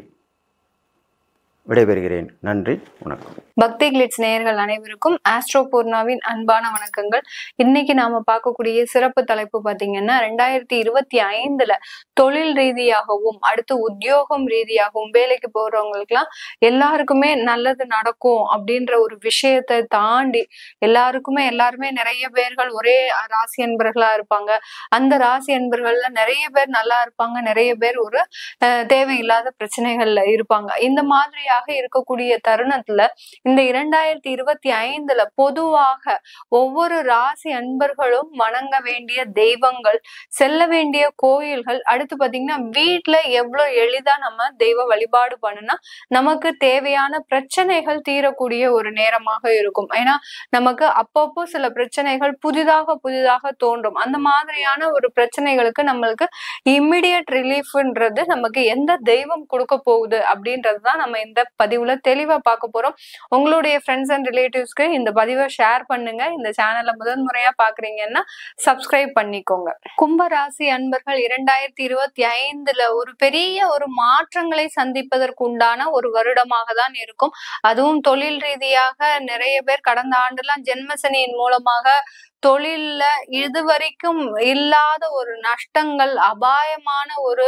விடைபெறுகிறேன். நன்றி, வணக்கம். பக்தி கிளிட்ஸ் நேயர்கள் அனைவருக்கும் ஆஸ்ட்ரோ பூர்ணாவின் அன்பான வணக்கங்கள். இன்னைக்கு நாம பார்க்கக்கூடிய சிறப்பு தலைப்பு பாத்தீங்கன்னா 2025 தொழில் ரீதியாகவும் அடுத்து உத்தியோகம் ரீதியாகவும் வேலைக்கு போறவங்களுக்குலாம் எல்லாருக்குமே நல்லது நடக்கும் அப்படின்ற ஒரு விஷயத்தை தாண்டி எல்லாருமே நிறைய பேர்கள் ஒரே ராசி அன்பர்களா இருப்பாங்க. அந்த ராசி அன்பர்கள்ல நிறைய பேர் நல்லா இருப்பாங்க, நிறைய பேர் ஒரு தேவையில்லாத பிரச்சனைகள்ல இருப்பாங்க. இந்த மாதிரியாக இருக்கக்கூடிய தருணத்துல இந்த 2025 பொதுவாக ஒவ்வொரு ராசி அன்பர்களும் வணங்க வேண்டிய தெய்வங்கள், செல்ல வேண்டிய கோயில்கள், அடுத்து பாத்தீங்கன்னா வீட்டுல எவ்வளவு எளிதா நம்ம தெய்வ வழிபாடு பண்ணுனா நமக்கு தேவையான பிரச்சனைகள் தீரக்கூடிய ஒரு நேரமாக இருக்கும். ஏன்னா நமக்கு அப்பப்போ சில பிரச்சனைகள் புதிதாக தோன்றும். அந்த மாதிரியான ஒரு பிரச்சனைகளுக்கு நம்மளுக்கு இம்மிடியட் ரிலீஃப்ன்றது நமக்கு எந்த தெய்வம் கொடுக்க போகுது அப்படின்றதுதான் நம்ம இந்த பதிவுல தெளிவா பார்க்க போறோம். உங்களுடைய ஃப்ரெண்ட்ஸ் அண்ட் ரிலேட்டிவ்ஸ்க்கு இந்த பதிவை ஷேர் பண்ணுங்க. இந்த சேனலை முதன்முறையா பாக்குறீங்கன்னா சப்ஸ்கிரைப் பண்ணிக்கோங்க. கும்பராசி அன்பர்கள் 2025 ஒரு பெரிய ஒரு மாற்றங்களை சந்திப்பதற்கு உண்டான ஒரு வருடமாக தான் இருக்கும். அதுவும் தொழில் ரீதியாக நிறைய பேர் கடந்த ஆண்டுலாம் ஜென்மசனியின் மூலமாக தொழில்ல இதுவரைக்கும் இல்லாத ஒரு நஷ்டங்கள், அபாயமான ஒரு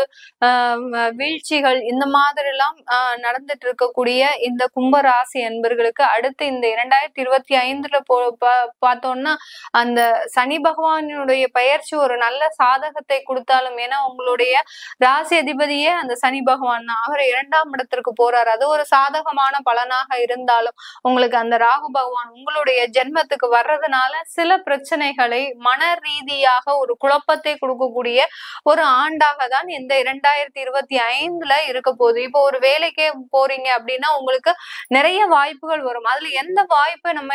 வீழ்ச்சிகள், இந்த மாதிரி எல்லாம் நடந்துட்டு இருக்கக்கூடிய இந்த கும்பராசி அன்பர்களுக்கு அடுத்து இந்த 2025 பார்த்தோம்னா அந்த சனி பகவானுடைய பெயர்ச்சி ஒரு நல்ல சாதகத்தை கொடுத்தாலும், ஏன்னா உங்களுடைய ராசி அதிபதியே அந்த சனி பகவான் தான், அவர் 2ஆம் இடத்திற்கு போறாரு. அது ஒரு சாதகமான பலனாக இருந்தாலும் உங்களுக்கு அந்த ராகு பகவான் உங்களுடைய ஜென்மத்துக்கு வர்றதுனால சில பிரச்சனைகளை மன ரீதியாக ஒரு குழப்பத்தை கொடுக்கக்கூடிய ஒரு ஆண்டாக தான் இந்த 2025 இருக்க போகுது. இப்போ ஒரு வேலைக்கே போறீங்க அப்படின்னா உங்களுக்கு நிறைய வாய்ப்புகள் வரும். அதுல எந்த வாய்ப்பை நம்ம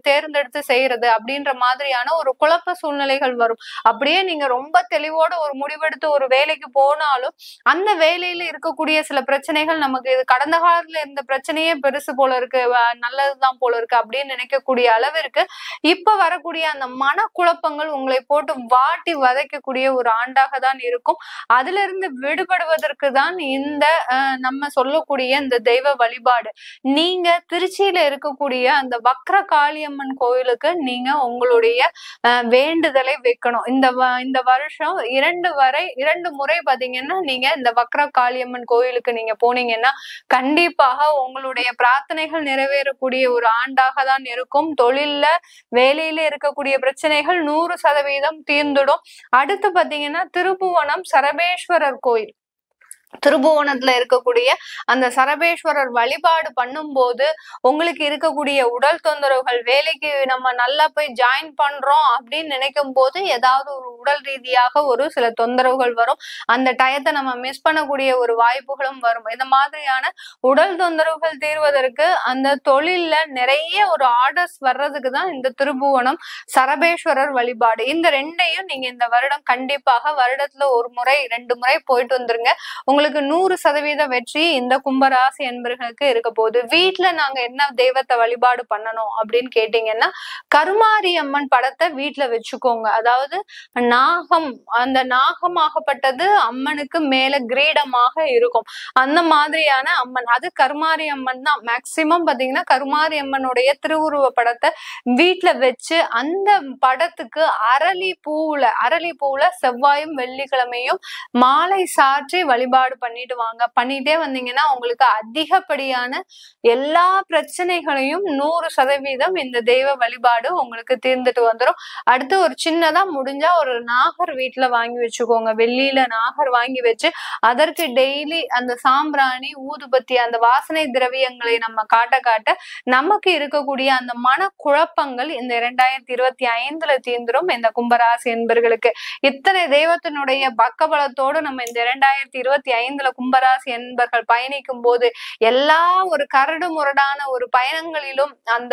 தேர்ந்தெடுத்து செய்யறது அப்படின்ற மாதிரியான ஒரு குழப்ப சூழ்நிலைகள் வரும். அப்படியே நீங்க ரொம்ப தெளிவோட ஒரு முடிவெடுத்து ஒரு வேலைக்கு போனாலும் அந்த வேலையில இருக்கக்கூடிய சில பிரச்சனைகள் நமக்கு இது கடந்த காலத்துல இருந்த பிரச்சனையே பெருசு போல இருக்கு, நல்லதுதான் போல இருக்கு அப்படின்னு நினைக்கக்கூடிய அளவிற்கு இப்ப வரக்கூடிய அந்த மனக்குழப்பங்கள் உங்களை போட்டு வாட்டி வதைக்கக்கூடிய ஒரு ஆண்டாக தான் இருக்கும். அதுல இருந்து விடுபடுவதற்கு தான் இந்த நம்ம சொல்லக்கூடிய இந்த தெய்வ வழிபாடு. நீங்க திருச்சியில இருக்கக்கூடிய அந்த வக்ர காளியம்மன் கோயிலுக்கு நீங்க உங்களுடைய வேண்டுதலை வைக்கணும். இந்த வருஷம் 2 முறை பாத்தீங்கன்னா நீங்க இந்த வக்ர காளியம்மன் கோயிலுக்கு நீங்க போனீங்கன்னா கண்டிப்பாக உங்களுடைய பிரார்த்தனைகள் நிறைவேறக்கூடிய ஒரு ஆண்டாக தான் இருக்கும். தொழில்ல வேலையில இருக்கக்கூடிய பிரச்சனைகள் 100% தீர்ந்துடும். அடுத்து பாத்தீங்கன்னா திருப்புவனம் சரபேஸ்வரர் கோயில், திருபுவனத்துல இருக்கக்கூடிய அந்த சரபேஸ்வரர் வழிபாடு பண்ணும்போது உங்களுக்கு இருக்கக்கூடிய உடல் தொந்தரவுகள், வேலைக்கு நம்ம நல்லா போய் ஜாயின் பண்றோம் அப்படின்னு நினைக்கும் போது ஏதாவது ஒரு உடல் ரீதியாக ஒரு சில தொந்தரவுகள் வரும். அந்த டயத்தை நம்ம மிஸ் பண்ணக்கூடிய ஒரு வாய்ப்புகளும் வரும். இந்த மாதிரியான உடல் தொந்தரவுகள் தீர்வதற்கு அந்த தொழில்ல நிறைய ஒரு ஆர்டர்ஸ் வர்றதுக்கு தான் இந்த திருபுவனம் சரபேஸ்வரர் வழிபாடு. இந்த 2ஐயும் நீங்க இந்த வருடம் கண்டிப்பாக வருடத்துல 1 முறை 2 முறை போயிட்டு வந்துருங்க. உங்களுக்கு உங்களுக்கு 100% வெற்றி இந்த கும்பராசி என்பர்களுக்கு இருக்க போகுது. வீட்டுல நாங்க என்ன தெய்வத்தை வழிபாடு பண்ணணும் அப்படின்னு கேட்டீங்கன்னா, கருமாரி அம்மன் படத்தை வீட்டுல வச்சுக்கோங்க. அதாவது நாகம், அந்த நாகமாகப்பட்டது அம்மனுக்கு மேல கிரீடமாக இருக்கும். அந்த மாதிரியான அம்மன், அது கருமாரி அம்மன் தான். மேக்சிமம் பாத்தீங்கன்னா கருமாரி அம்மனுடைய திருவுருவ படத்தை வீட்டுல வச்சு அந்த படத்துக்கு அரளி பூவுல செவ்வாயும் வெள்ளிக்கிழமையும் மாலை சாற்றி வழிபாடு பண்ணிட்டு வாங்க. பண்ணிட்டே வந்தீங்கன்னா உங்களுக்கு அதிகப்படியான எல்லா பிரச்சனைகளையும் 100% இந்த தெய்வ வழிபாடு உங்களுக்கு தீர்ந்துட்டு வந்துடும். அடுத்து ஒரு சின்னதா முடிஞ்சா ஒரு நாகர் வீட்டுல வாங்கி வச்சுக்கோங்க. வெள்ளியில நாகர் வாங்கி வச்சு அதற்கு டெய்லி அந்த சாம்பிராணி, ஊதுபத்தி, அந்த வாசனை திரவியங்களை நம்ம காட்ட நமக்கு இருக்கக்கூடிய அந்த மன குழப்பங்கள் இந்த 2025 தீர்ந்துரும். இந்த கும்பராசி என்பர்களுக்கு இத்தனை தெய்வத்தினுடைய பக்கபலத்தோடு நம்ம இந்த 2025 கும்பராசி என்பர்கள் பயணிக்கும் போது எல்லா ஒரு கரடு முரடான ஒரு பயணங்களிலும் அந்த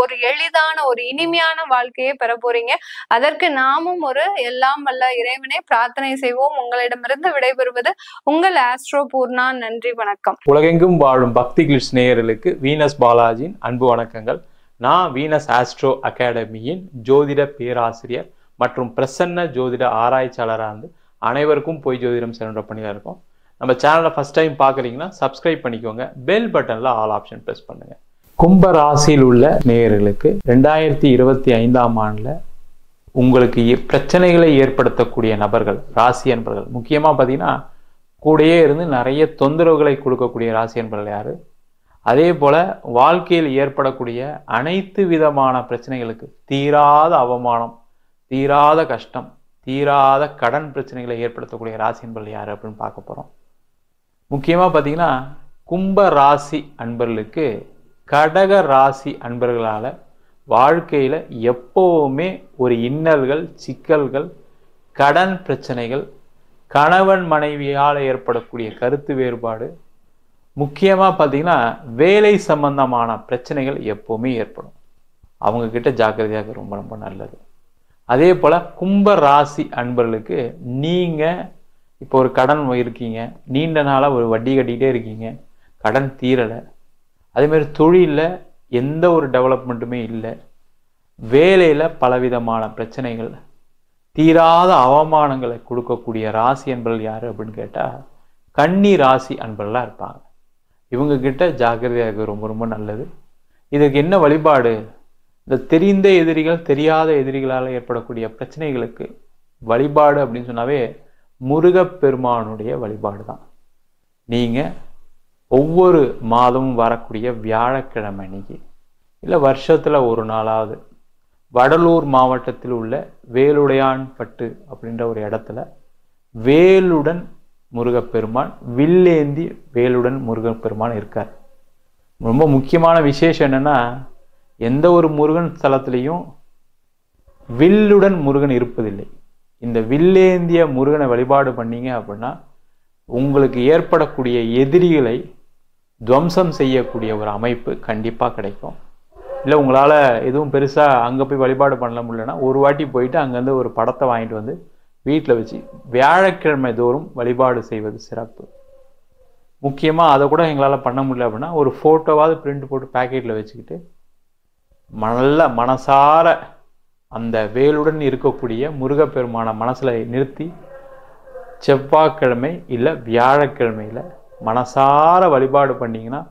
ஒரு எளிதான ஒரு இனிமையான வாழ்க்கையை பெற போறீங்க. அதற்கு நாமும் ஒரு எல்லாம் வல்ல இறைவனை பிரார்த்தனை செய்வோம். உங்களிடமிருந்து விடைபெறுவது உங்கள் ஆஸ்ட்ரோ பூர்ணா. நன்றி, வணக்கம். உலகெங்கும் வாழும் பக்தி கிளிட்ஸ் நேயர்களுக்கு வீனஸ் பாலாஜியின் அன்பு வணக்கங்கள். நான் வீனஸ் ஆஸ்ட்ரோ அகாடமியின் ஜோதிட பேராசிரியர் மற்றும் பிரசன்ன ஜோதிட ஆராய்ச்சியாளராக இருந்து அனைவருக்கும் போய் ஜோதிடம் சென்ற பண்ணிதான் இருக்கோம். நம்ம சேனலை ஃபர்ஸ்ட் டைம் பார்க்குறீங்கன்னா சப்ஸ்கிரைப் பண்ணிக்கோங்க. பெல் பட்டனில் ஆல் ஆப்ஷன் ப்ரெஸ் பண்ணுங்க. கும்ப ராசியில் உள்ள நேயர்களுக்கு 2025 ஆண்டில் உங்களுக்கு பிரச்சனைகளை ஏற்படுத்தக்கூடிய நபர்கள், ராசி என்பர்கள், முக்கியமாக பார்த்தீங்கன்னா கூடயே இருந்து நிறைய தொந்தரவுகளை கொடுக்கக்கூடிய ராசி என்பர்கள் யாரு? அதே போல வாழ்க்கையில் ஏற்படக்கூடிய அனைத்து விதமான பிரச்சனைகளுக்கு தீராத அவமானம், தீராத கஷ்டம், தீராத கடன் பிரச்சனைகளை ஏற்படுத்தக்கூடிய ராசி என்பர்கள் யாரு அப்படின்னு பார்க்க போறோம். முக்கியமா பார்த்தீங்கன்னா கும்ப ராசி அன்பர்களுக்கு கடக ராசி அன்பர்களால வாழ்க்கையில எப்பவுமே ஒரு இன்னல்கள், சிக்கல்கள், கடன் பிரச்சனைகள், கணவன் மனைவியால் ஏற்படக்கூடிய கருத்து வேறுபாடு, முக்கியமாக பார்த்தீங்கன்னா வேலை சம்பந்தமான பிரச்சனைகள் எப்போவுமே ஏற்படும். அவங்க கிட்ட ஜாக்கிரதையாக ரொம்ப ரொம்ப நல்லது. அதே போல் கும்ப ராசி அன்பர்களுக்கு நீங்கள் இப்போ ஒரு கடன் இருக்கீங்க, நீண்ட நாளாக ஒரு வட்டி கட்டிக்கிட்டே இருக்கீங்க, கடன் தீரலை, அதேமாதிரி தொழிலில் எந்த ஒரு டெவலப்மெண்ட்டுமே இல்லை, வேலையில் பலவிதமான பிரச்சனைகள், தீராத அவமானங்களை கொடுக்கக்கூடிய ராசி அன்பர்கள் யார் அப்படின்னு கேட்டால் கன்னி ராசி அன்பர்களாக இருப்பாங்க. இவங்க கிட்ட ஜாக்கிரதையாக ரொம்ப ரொம்ப நல்லது. இதுக்கு என்ன வழிபாடு? இந்த தெரிந்த எதிரிகள், தெரியாத எதிரிகளால் ஏற்படக்கூடிய பிரச்சனைகளுக்கு வழிபாடு அப்படின்னு சொன்னாவே முருகப்பெருமானுடைய வழிபாடு தான். நீங்கள் ஒவ்வொரு மாதமும் வரக்கூடிய வியாழக்கிழமை அன்னைக்கு இல்லை வருஷத்தில் ஒரு நாளாவது வடலூர் மாவட்டத்தில் உள்ள வேலுடையான்பட்டு அப்படின்ற ஒரு இடத்துல வேலுடன் முருகப்பெருமான், வில்லேந்தி வேலுடன் முருகப்பெருமான் இருக்கார். ரொம்ப முக்கியமான விசேஷம் என்னன்னா, எந்த ஒரு முருகன் ஸ்தலத்திலையும் வில்லுடன் முருகன் இருப்பதில்லை. இந்த வில்லேந்திய முருகனை வழிபாடு பண்ணீங்க அப்படின்னா உங்களுக்கு ஏற்படக்கூடிய எதிரிகளை துவம்சம் செய்யக்கூடிய ஒரு அமைப்பு கண்டிப்பாக கிடைக்கும். இல்லை உங்களால் எதுவும் பெருசாக அங்கே போய் வழிபாடு பண்ண முடியலன்னா ஒரு வாட்டி போயிட்டு அங்கேருந்து ஒரு படத்தை வாங்கிட்டு வந்து வீட்டில் வச்சு வியாழக்கிழமை தோறும் வழிபாடு செய்வது சிறப்பு. முக்கியமாக அதை கூட எங்களால் பண்ண முடியல அப்படின்னா ஒரு ஃபோட்டோவாவது பிரிண்ட் போட்டு பேக்கெட்டில் வச்சுக்கிட்டு நல்ல மனசார அந்த வேலுடன் இருக்கக்கூடிய முருகப்பெருமான மனசில் நிறுத்தி செவ்வாய்க்கிழமை இல்லை வியாழக்கிழமையில் மனசார வழிபாடு பண்ணிங்கன்னா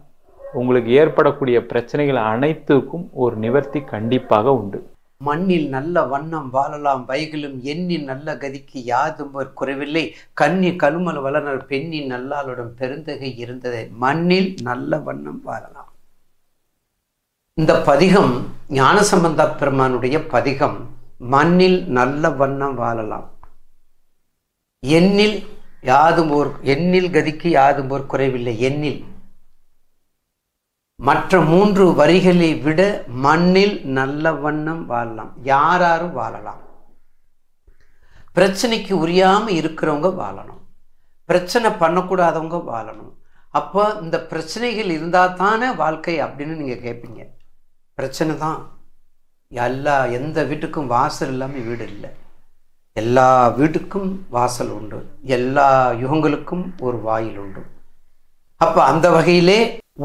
உங்களுக்கு ஏற்படக்கூடிய பிரச்சனைகள் அனைத்துக்கும் ஒரு நிவர்த்தி கண்டிப்பாக உண்டு. மண்ணில் நல்ல வண்ணம் வாழலாம் வைகளும் எண்ணின் நல்ல கதிக்கு யாதும் ஒரு குறைவில்லை கண்ணி கழுமல் வளனர் பெண்ணின் நல்லாளுடன் பெருந்தகை இருந்ததை மண்ணில் நல்ல வண்ணம் வாழலாம். இந்த பதிகம் ஞானசம்பந்த பெருமானுடைய பதிகம். மண்ணில் நல்ல வண்ணம் வாழலாம், எண்ணில் கதிக்கு யாதும் ஒரு குறைவில்லை. எண்ணில் மற்ற 3 வரிகளை விட மண்ணில் நல்ல வண்ணம் வாழலாம். யாரும் வாழலாம். பிரச்சனைக்கு உரியாம இருக்கிறவங்க வாழணும், பிரச்சனை பண்ணக்கூடாதவங்க வாழணும். அப்போ இந்த பிரச்சனைகள் இருந்தால் தானே வாழ்க்கை அப்படின்னு நீங்க கேட்பீங்க. பிரச்சனை தான் எந்த வீட்டுக்கும் வாசல் இல்லாமல் வீடு இல்லை. எல்லா வீட்டுக்கும் வாசல் உண்டு, எல்லா யுகங்களுக்கும் ஒரு வாயில் உண்டு. அப்போ அந்த வகையிலே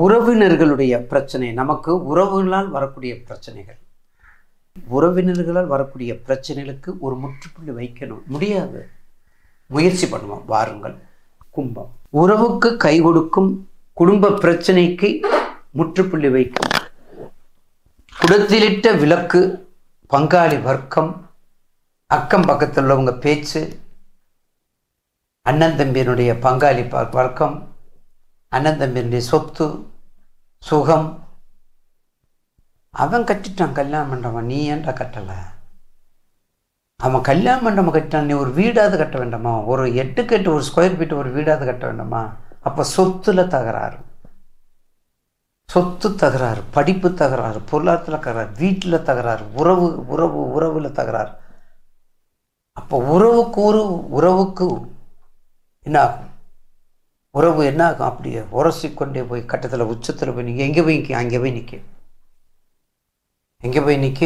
உறவினர்களுடைய பிரச்சனை, நமக்கு உறவுகளால் வரக்கூடிய பிரச்சனைகள், உறவினர்களால் வரக்கூடிய பிரச்சனைகளுக்கு ஒரு முற்றுப்புள்ளி வைக்கணும். முடியாது, முயற்சி பண்ணுவோம். வாருங்கள். கும்பம் உறவுக்கு கை கொடுக்கும், குடும்ப பிரச்சனைக்கு முற்றுப்புள்ளி வைக்கும். குடத்திலிட்ட விளக்கு, பங்காளி வர்க்கம், அக்கம் பக்கத்தில் உள்ளவங்க பேச்சு, அண்ணன் தம்பியினுடைய பங்காளி வர்க்கம், அண்ணன் தம்பியினுடைய சொத்து சுகம். அவன் கட்டிட்டான் கல்யாணம் மண்டபம், நீ ஏன்டா கட்டலை? அவன் கல்யாண மண்டபம் கட்டிட்டான், நீ ஒரு வீடாவது கட்ட வேண்டாமா? ஒரு 8 ஒரு ஸ்கொயர் ஃபீட் ஒரு வீடாவது கட்ட வேண்டாமா? அப்போ சொத்துல தகராறு, சொத்து தகராறு, படிப்பு தகராறு, பொருளாதாரத்தில் தகராறு, வீட்டில் தகராறு, உறவுல தகராறு. அப்போ உறவுக்கு என்ன ஆகும்? உறவு என்ன ஆகும்? அப்படியே உரசிக்கொண்டே போய் கட்டத்தில் உச்சத்தில் போய் நிற்க. எங்கே போய் நிற்க? அங்கே போய் நிற்க. எங்கே போய் நிற்க?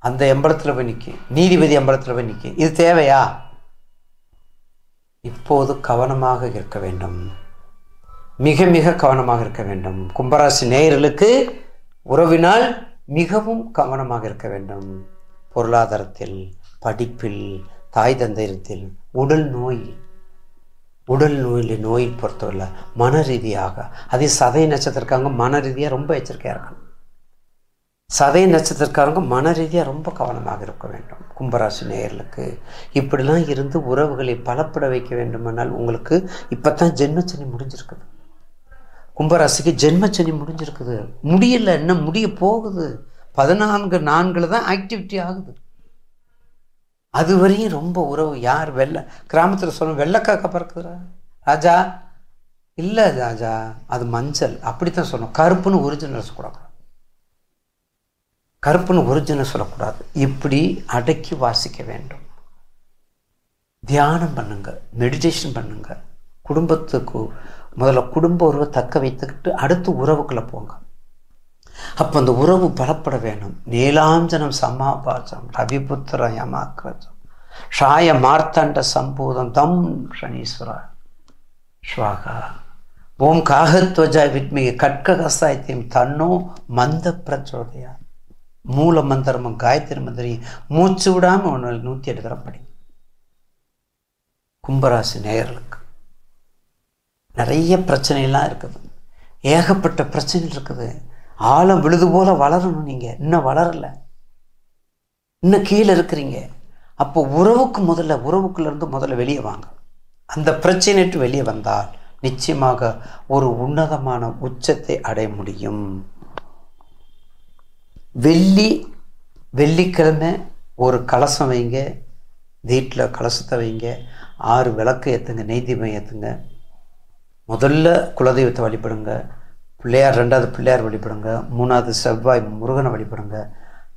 அந்த எம்பலத்தில் போய் நிற்க, நீதிபதி எம்பலத்தில் போய் நிற்க. இது தேவையா? இப்போது கவனமாக இருக்க வேண்டும், மிக மிக கவனமாக இருக்க வேண்டும். கும்பராசி நேயர்களுக்கு உறவினால் மிகவும் கவனமாக இருக்க வேண்டும். பொருளாதாரத்தில், படிப்பில், தாய் தந்தையத்தில், உடல் நோயில் நோயை பொறுத்தவரை மன ரீதியாக, அதே சதய நட்சத்திரக்காரங்க மன ரீதியாக ரொம்ப எச்சரிக்கையாக இருக்கணும். சதய நட்சத்திரக்காரங்க மன ரீதியாக ரொம்ப கவனமாக இருக்க வேண்டும். கும்பராசி நேயர்களுக்கு இப்படிலாம் இருந்து உறவுகளை பலப்பட வைக்க வேண்டுமானால் உங்களுக்கு இப்போ தான் ஜென்மச்சனி முடிஞ்சிருக்குது. கும்பராசிக்கு ஜென்மச்சனி முடிஞ்சிருக்குது. முடியல, இன்னும் முடிய போகுது. 14/4 தான் ஆக்டிவிட்டி ஆகுது. அது வரையும் ரொம்ப உறவு. யார் கிராமத்தில் சொல்ல வெள்ளைக்காக்கா பறக்குதுரா ராஜா? இல்லை ராஜா, அது மஞ்சள். அப்படித்தான் சொல்லணும். கருப்புன்னு ஒரிஜினல் சொல்லக்கூடாது, கருப்புன்னு ஒரிஜினல் சொல்லக்கூடாது. இப்படி அடக்கி வாசிக்க வேண்டும். தியானம் பண்ணுங்க, மெடிடேஷன் பண்ணுங்க. குடும்பத்துக்கு முதல்ல குடும்ப உறவை தக்க வைத்துக்கிட்டு அடுத்து உறவுக்குள்ளே போங்க. அப்போ அந்த உறவு பலப்பட வேணும். நீலாஞ்சனம் சமாபாசம் ரவிபுத்திர யமாக்கிரஜம் ஷாய மார்த்தாண்ட சம்பூதம் தம் சனீஸ்வர ஸ்வாகா ஓம் காகத்வஜா வித்மிகை கட்ககசாயத்தையும் தன்னோ மந்த பிரச்சோதையா. மூல மந்திரமும் காயத்ரி மந்திரையும் மூச்சு விடாமல் 108 தரம் படி. கும்பராசி நேயர்களுக்கு நிறைய பிரச்சனைலாம் இருக்குது, ஏகப்பட்ட பிரச்சனைகள் இருக்குது. ஆழம் விழுது போல வளரணும். நீங்கள் இன்னும் வளரலை, இன்னும் கீழே இருக்கிறீங்க. அப்போ உறவுக்குள்ளேருந்து முதல்ல வெளியே வாங்க. அந்த பிரச்சனைட்டு வெளியே வந்தால் நிச்சயமாக ஒரு உன்னதமான உச்சத்தை அடைய முடியும். வெள்ளிக்கிழமை ஒரு கலசம் வைங்க, வீட்டில் கலசத்தை வைங்க, 6 விளக்கு ஏற்றுங்க, நெய் தீபம் ஏற்றுங்க. முதல்ல குலதெய்வத்தை வழிபடுங்க, பிள்ளையார் 2வது பிள்ளையார் வழிபடுங்க, 3வது செவ்வாய் முருகனை வழிபடுங்க,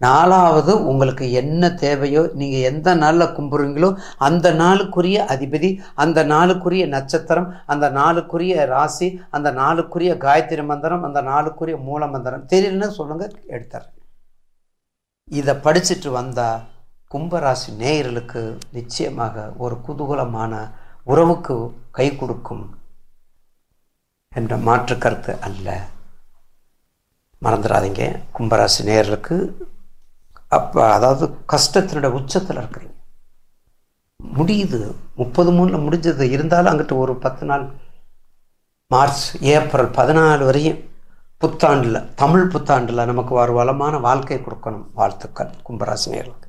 4வது உங்களுக்கு என்ன தேவையோ, நீங்கள் எந்த நாளில் கும்பிடுறீங்களோ அந்த நாளுக்குரிய அதிபதி, அந்த நாளுக்குரிய நட்சத்திரம், அந்த நாளுக்குரிய ராசி, அந்த நாளுக்குரிய காயத்ரி மந்திரம், அந்த நாளுக்குரிய மூல மந்திரம் தெரியலன்னு சொல்லுங்கள், எடுத்துறேன். இதை படிச்சுட்டு வந்தால் கும்பராசி நேயர்களுக்கு நிச்சயமாக ஒரு குதூகலமான உறவுக்கு கை கொடுக்கும் என்ற மாற்று கருத்து அல்ல. மறந்துடாதீங்க. கும்பராசி நேயர்களுக்கு அப்போ அதாவது கஷ்டத்தினுடைய உச்சத்தில் இருக்கிறீங்க. முடியுது, 33 முடிஞ்சது. இருந்தாலும் அங்கிட்டு ஒரு 10 நாள், மார்ச் ஏப்ரல் 14 வரையும் புத்தாண்டில், தமிழ் புத்தாண்டில் நமக்கு ஒரு வளமான வாழ்க்கை கொடுக்கணும். வாழ்த்துக்கள் கும்பராசி நேயர்களுக்கு.